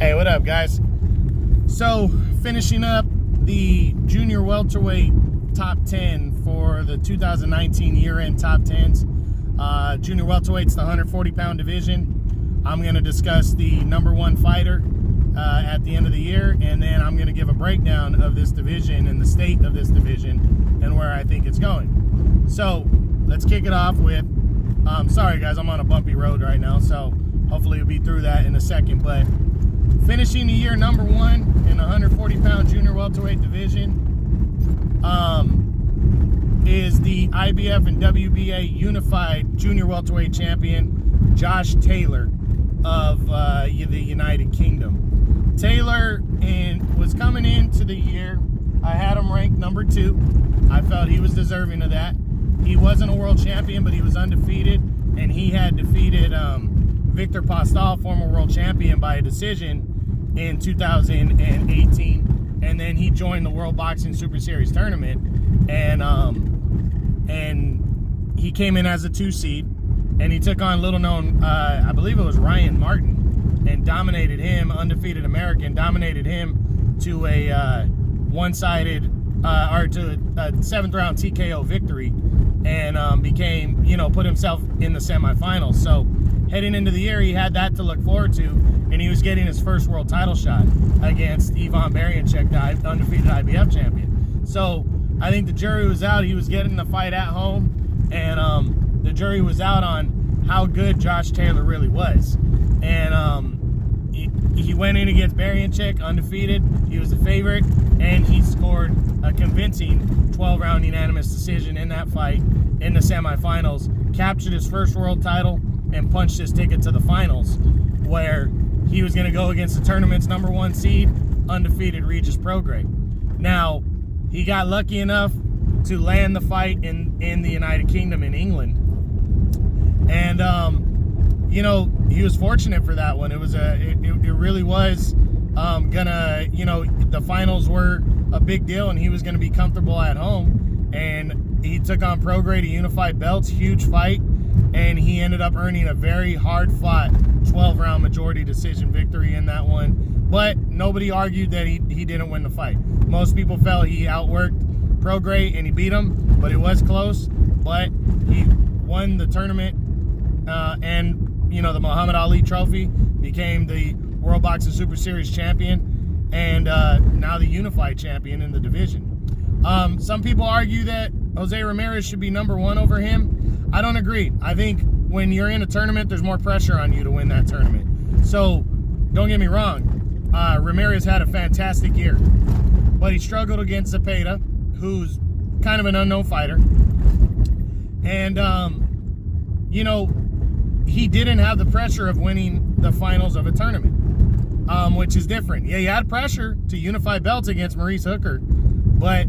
Hey, what up, guys? So, finishing up the junior welterweight top 10 for the 2019 year-end top 10s. Junior welterweight's the 140-pound division. I'm going to discuss the number one fighter at the end of the year, and then I'm going to give a breakdown of this division and the state of this division and where I think it's going. So, let's kick it off with, sorry guys, I'm on a bumpy road right now, so hopefully we'll be through that in a second, but finishing the year number one in the 140-pound junior welterweight division is the IBF and WBA unified junior welterweight champion, Josh Taylor of the United Kingdom. Taylor was coming into the year, I had him ranked number 2. I felt he was deserving of that. He wasn't a world champion, but he was undefeated, and he had defeated Victor Postal, former world champion, by a decision in 2018, and then he joined the World Boxing Super Series tournament, and he came in as a 2 seed, and he took on little known, I believe it was Ryan Martin, and dominated him, undefeated American, dominated him to a one-sided, or to a 7th round TKO victory, and became, put himself in the semifinals. So heading into the year, he had that to look forward to, and he was getting his first world title shot against Ivan Berianchek, the undefeated IBF champion. So I think the jury was out. He was getting the fight at home, and the jury was out on how good Josh Taylor really was. And he went in against Berianchek undefeated. He was the favorite, and he scored a convincing 12-round unanimous decision in that fight in the semifinals, captured his first world title, and punched his ticket to the finals, where he was going to go against the tournament's number 1 seed, undefeated Regis Prograis. Now, he got lucky enough to land the fight in the United Kingdom, in England. And, he was fortunate for that one. It was it really was the finals were a big deal, and he was going to be comfortable at home. And he took on Prograis to unify belts, huge fight. And he ended up earning a very hard-fought 12-round majority decision victory in that one. But nobody argued that he didn't win the fight. Most people felt he outworked Prograis and he beat him, but it was close. But he won the tournament, and the Muhammad Ali Trophy, became the World Boxing Super Series champion, and now the unified champion in the division. Some people argue that Jose Ramirez should be number 1 over him. I don't agree. I think when you're in a tournament, there's more pressure on you to win that tournament. So, don't get me wrong. Ramirez had a fantastic year. But he struggled against Zepeda, who's kind of an unknown fighter. And, he didn't have the pressure of winning the finals of a tournament, which is different. Yeah, he had pressure to unify belts against Maurice Hooker, but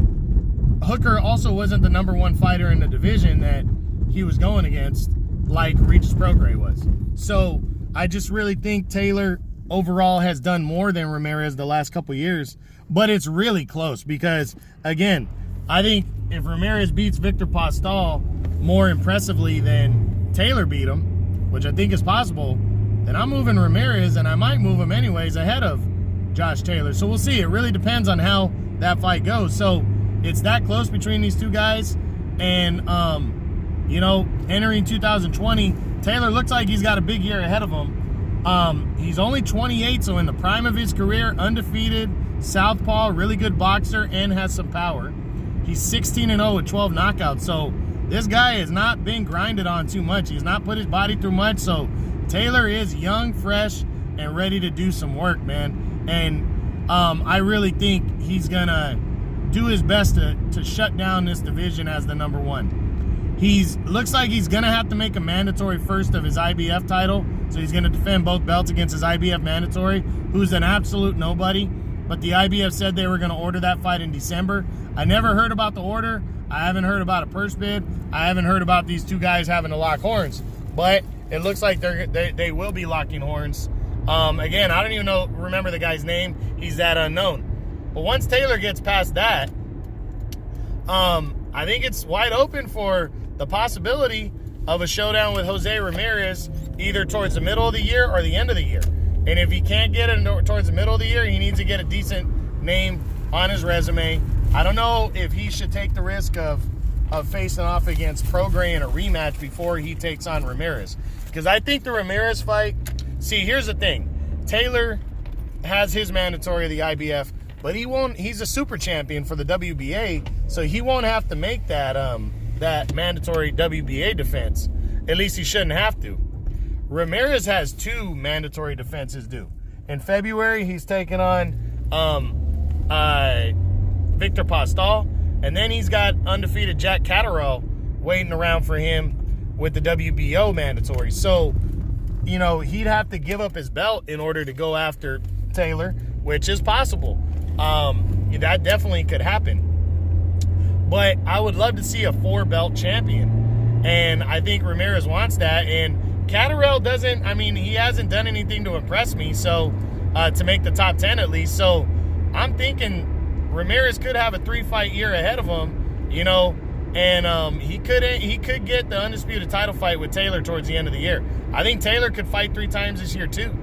Hooker also wasn't the number 1 fighter in the division that he was going against, like Regis Prograis was. So I just really think Taylor overall has done more than Ramirez the last couple years, but it's really close because, again, I think if Ramirez beats Victor Postal more impressively than Taylor beat him, which I think is possible, then I'm moving Ramirez, and I might move him anyways ahead of Josh Taylor. So we'll see. It really depends on how that fight goes. So it's that close between these two guys, and entering 2020, Taylor looks like he's got a big year ahead of him. He's only 28, so in the prime of his career, undefeated, southpaw, really good boxer, and has some power. He's 16-0 with 12 knockouts, so this guy has not been grinded on too much. He's not put his body through much, so Taylor is young, fresh, and ready to do some work, man. And I really think he's going to do his best to shut down this division as the number 1. Looks like he's going to have to make a mandatory first of his IBF title, so he's going to defend both belts against his IBF mandatory, who's an absolute nobody. But the IBF said they were going to order that fight in December. I never heard about the order. I haven't heard about a purse bid. I haven't heard about these two guys having to lock horns. But it looks like they will be locking horns. Again, I don't even remember the guy's name. He's that unknown. But once Taylor gets past that, I think it's wide open for the possibility of a showdown with Jose Ramirez either towards the middle of the year or the end of the year. And if he can't get it towards the middle of the year, he needs to get a decent name on his resume. I don't know if he should take the risk of facing off against Prograis in a rematch before he takes on Ramirez. Because I think the Ramirez fight, see, here's the thing. Taylor has his mandatory of the IBF, but he's a super champion for the WBA, so he won't have to make that that mandatory WBA defense. At least he shouldn't have to. Ramirez has 2 mandatory defenses due. In February, he's taking on Victor Pastal, and then he's got undefeated Jack Catterall waiting around for him with the WBO mandatory. So, you know, he'd have to give up his belt in order to go after Taylor, which is possible. That definitely could happen. But I would love to see a 4-belt champion. And I think Ramirez wants that. And Catterall doesn't, I mean, he hasn't done anything to impress me, so to make the top 10 at least. So I'm thinking Ramirez could have a 3-fight year ahead of him, you know, and he could get the undisputed title fight with Taylor towards the end of the year. I think Taylor could fight 3 times this year too.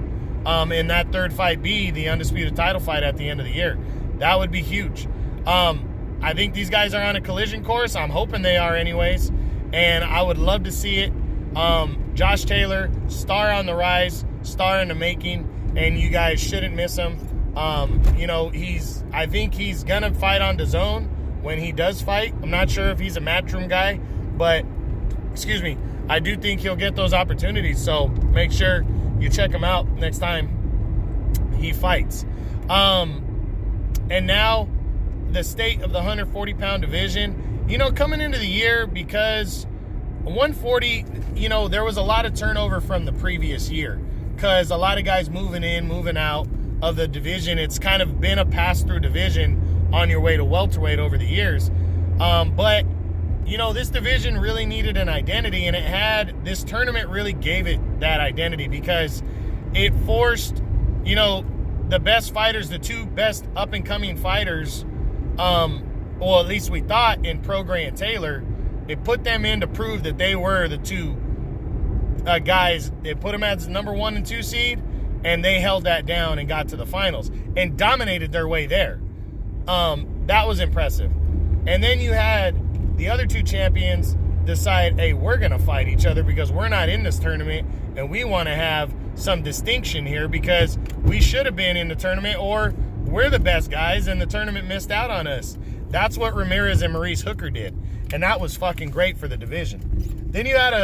And that 3rd fight be the undisputed title fight at the end of the year. That would be huge. I think these guys are on a collision course. I'm hoping they are anyways. And I would love to see it. Josh Taylor, star on the rise, star in the making, and you guys shouldn't miss him. You know, I think he's going to fight on DAZN when he does fight. I'm not sure if he's a Matchroom guy, but, excuse me, I do think he'll get those opportunities. So make sure you check him out next time he fights. And now the state of the 140-pound division, you know, coming into the year, because 140, you know, there was a lot of turnover from the previous year because a lot of guys moving in, moving out of the division. It's kind of been a pass-through division on your way to welterweight over the years. But, you know, this division really needed an identity, and this tournament really gave it that identity because it forced, you know, the best fighters, the 2 best up-and-coming fighters, well, at least we thought, in Prograis and Taylor, it put them in to prove that they were the 2 guys. They put them as number 1 and 2 seed, and they held that down and got to the finals and dominated their way there. That was impressive. And then you had the other 2 champions decide, hey, we're going to fight each other because we're not in this tournament, and we want to have some distinction here because we should have been in the tournament, or we're the best guys and the tournament missed out on us. That's what Ramirez and Maurice Hooker did, and that was fucking great for the division. Then you had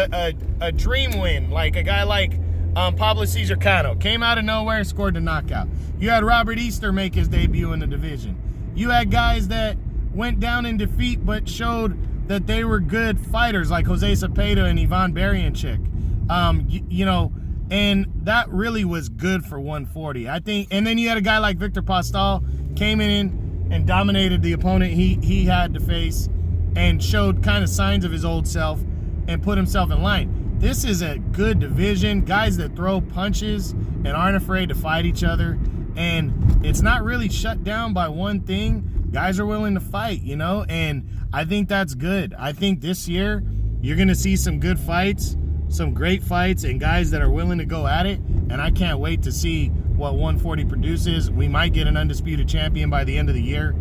a dream win, like a guy like Pablo Cesar Cano. Came out of nowhere, scored the knockout. You had Robert Easter make his debut in the division. You had guys that went down in defeat but showed that they were good fighters, like Jose Cepeda and Ivan Barianchik. You know, and that really was good for 140, I think. And then you had a guy like Victor Pastal came in and dominated the opponent he had to face and showed kind of signs of his old self and put himself in line. This is a good division, guys that throw punches and aren't afraid to fight each other, and it's not really shut down by one thing. Guys are willing to fight, you know, and I think that's good. I think this year you're going to see some good fights, some great fights, and guys that are willing to go at it, and I can't wait to see what 140 produces. We might get an undisputed champion by the end of the year.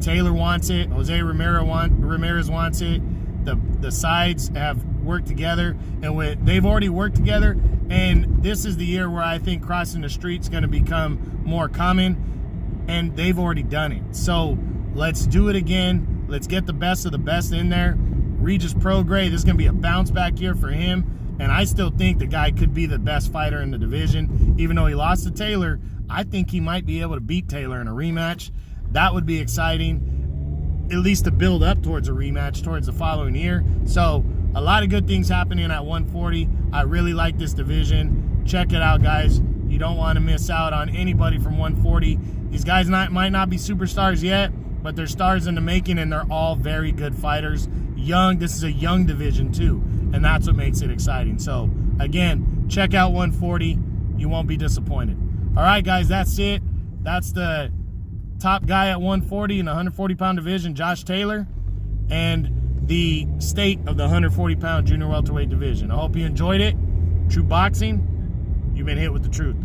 Taylor wants it. Jose Ramirez wants it. The sides have worked together, and they've already worked together, and this is the year where I think crossing the street's going to become more common, and they've already done it. So let's do it again. Let's get the best of the best in there. Regis Prograis, this is going to be a bounce back year for him, and I still think the guy could be the best fighter in the division. Even though he lost to Taylor, I think he might be able to beat Taylor in a rematch. That would be exciting, at least to build up towards a rematch towards the following year. So a lot of good things happening at 140. I really like this division. Check it out, guys. You don't want to miss out on anybody from 140. These guys might not be superstars yet, but they're stars in the making, and they're all very good fighters. Young, this is a young division too, and that's what makes it exciting. So again, check out 140. You won't be disappointed. All right, guys, that's it. That's the top guy at 140 in the 140-pound division, Josh Taylor, and the state of the 140-pound junior welterweight division. I hope you enjoyed it. True Boxing, you've been hit with the truth.